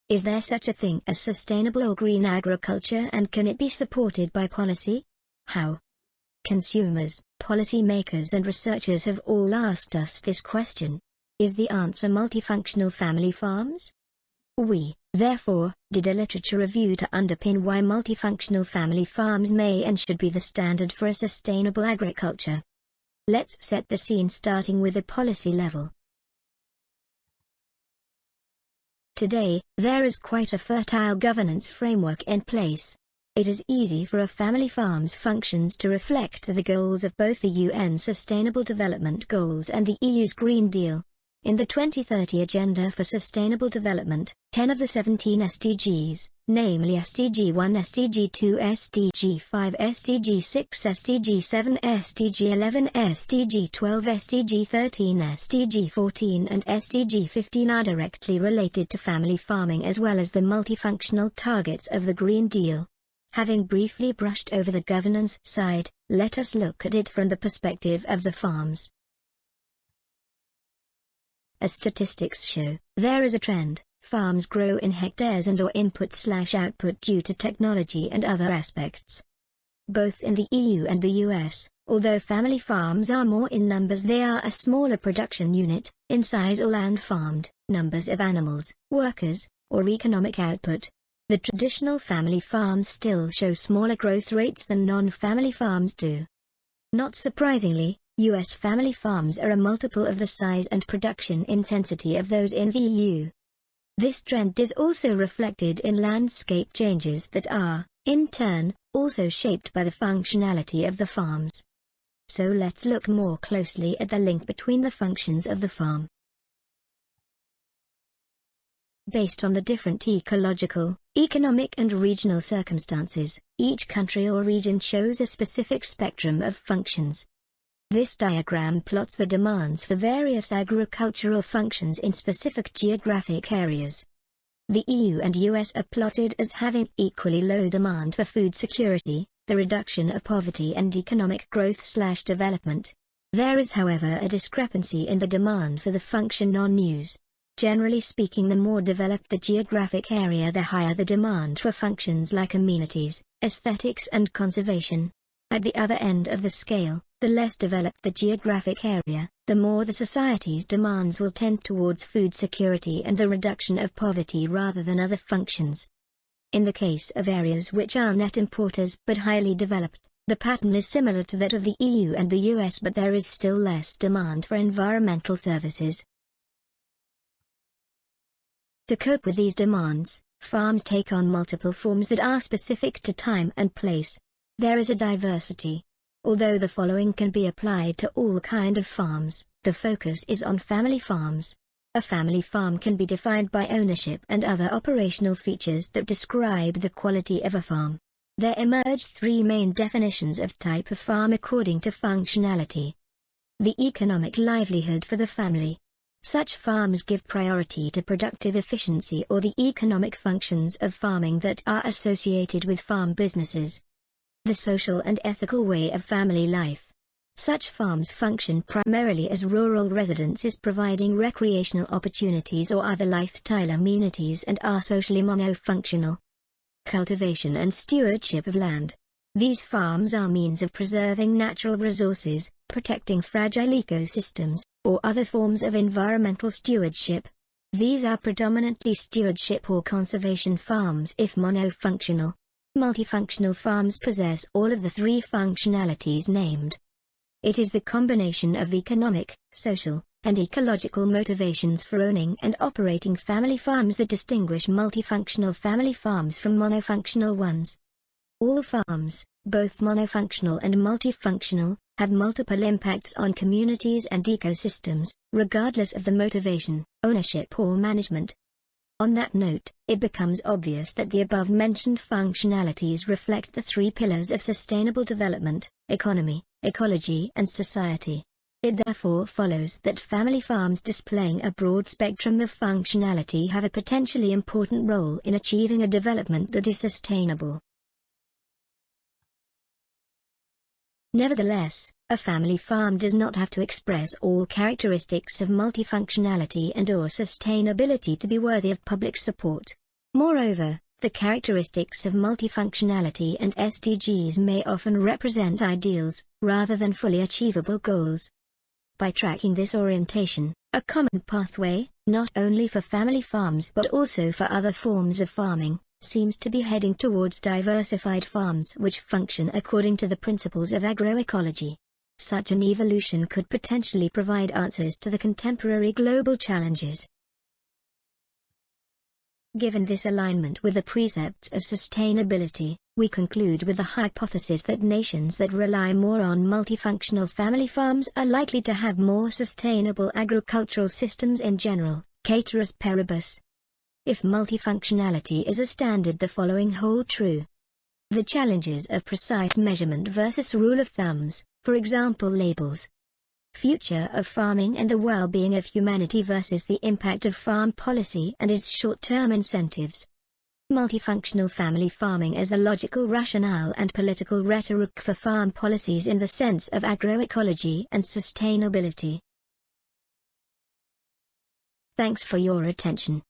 Is there such a thing as sustainable or green agriculture, and can it be supported by policy? How? Consumers, policymakers and researchers have all asked us this question. Is the answer multifunctional family farms? We, therefore, did a literature review to underpin why multifunctional family farms may and should be the standard for a sustainable agriculture. Let's set the scene, starting with the policy level. Today, there is quite a fertile governance framework in place. It is easy for a family farm's functions to reflect the goals of both the UN Sustainable Development Goals and the EU's Green Deal. In the 2030 Agenda for Sustainable Development, 10 of the 17 SDGs, namely SDG 1, SDG 2, SDG 5, SDG 6, SDG 7, SDG 11, SDG 12, SDG 13, SDG 14 and SDG 15 are directly related to family farming as well as the multifunctional targets of the Green Deal. Having briefly brushed over the governance side, let us look at it from the perspective of the farms. As statistics show, there is a trend. Farms grow in hectares and/or input/output due to technology and other aspects. Both in the EU and the US, although family farms are more in numbers, they are a smaller production unit, in size or land farmed, numbers of animals, workers, or economic output. The traditional family farms still show smaller growth rates than non-family farms do. Not surprisingly, US family farms are a multiple of the size and production intensity of those in the EU. This trend is also reflected in landscape changes that are, in turn, also shaped by the functionality of the farms. So let's look more closely at the link between the functions of the farm. Based on the different ecological, economic and regional circumstances, each country or region shows a specific spectrum of functions. This diagram plots the demands for various agricultural functions in specific geographic areas. The EU and US are plotted as having equally low demand for food security, the reduction of poverty and economic growth/development. There is, however, a discrepancy in the demand for the function non-use. Generally speaking, the more developed the geographic area, the higher the demand for functions like amenities, aesthetics and conservation. At the other end of the scale, the less developed the geographic area, the more the society's demands will tend towards food security and the reduction of poverty rather than other functions. In the case of areas which are net importers but highly developed, the pattern is similar to that of the EU and the US, but there is still less demand for environmental services. To cope with these demands, farms take on multiple forms that are specific to time and place. There is a diversity. Although the following can be applied to all kind of farms, the focus is on family farms. A family farm can be defined by ownership and other operational features that describe the quality of a farm. There emerge three main definitions of type of farm according to functionality. The economic livelihood for the family. Such farms give priority to productive efficiency or the economic functions of farming that are associated with farm businesses. The social and ethical way of family life. Such farms function primarily as rural residences providing recreational opportunities or other lifestyle amenities and are socially monofunctional. Cultivation and stewardship of land. These farms are means of preserving natural resources, protecting fragile ecosystems, or other forms of environmental stewardship. These are predominantly stewardship or conservation farms if monofunctional. Multifunctional farms possess all of the three functionalities named. It is the combination of economic, social, and ecological motivations for owning and operating family farms that distinguish multifunctional family farms from monofunctional ones. All farms, both monofunctional and multifunctional, have multiple impacts on communities and ecosystems, regardless of the motivation, ownership or management. On that note, it becomes obvious that the above-mentioned functionalities reflect the three pillars of sustainable development: economy, ecology and society. It therefore follows that family farms displaying a broad spectrum of functionality have a potentially important role in achieving a development that is sustainable. Nevertheless, a family farm does not have to express all characteristics of multifunctionality and/or sustainability to be worthy of public support. Moreover, the characteristics of multifunctionality and SDGs may often represent ideals, rather than fully achievable goals. By tracking this orientation, a common pathway, not only for family farms but also for other forms of farming, seems to be heading towards diversified farms which function according to the principles of agroecology. Such an evolution could potentially provide answers to the contemporary global challenges. Given this alignment with the precepts of sustainability, we conclude with the hypothesis that nations that rely more on multifunctional family farms are likely to have more sustainable agricultural systems in general, ceteris paribus. If multifunctionality is a standard, the following hold true. The challenges of precise measurement versus rule of thumbs, for example labels. Future of farming and the well-being of humanity versus the impact of farm policy and its short-term incentives. Multifunctional family farming as the logical rationale and political rhetoric for farm policies in the sense of agroecology and sustainability. Thanks for your attention.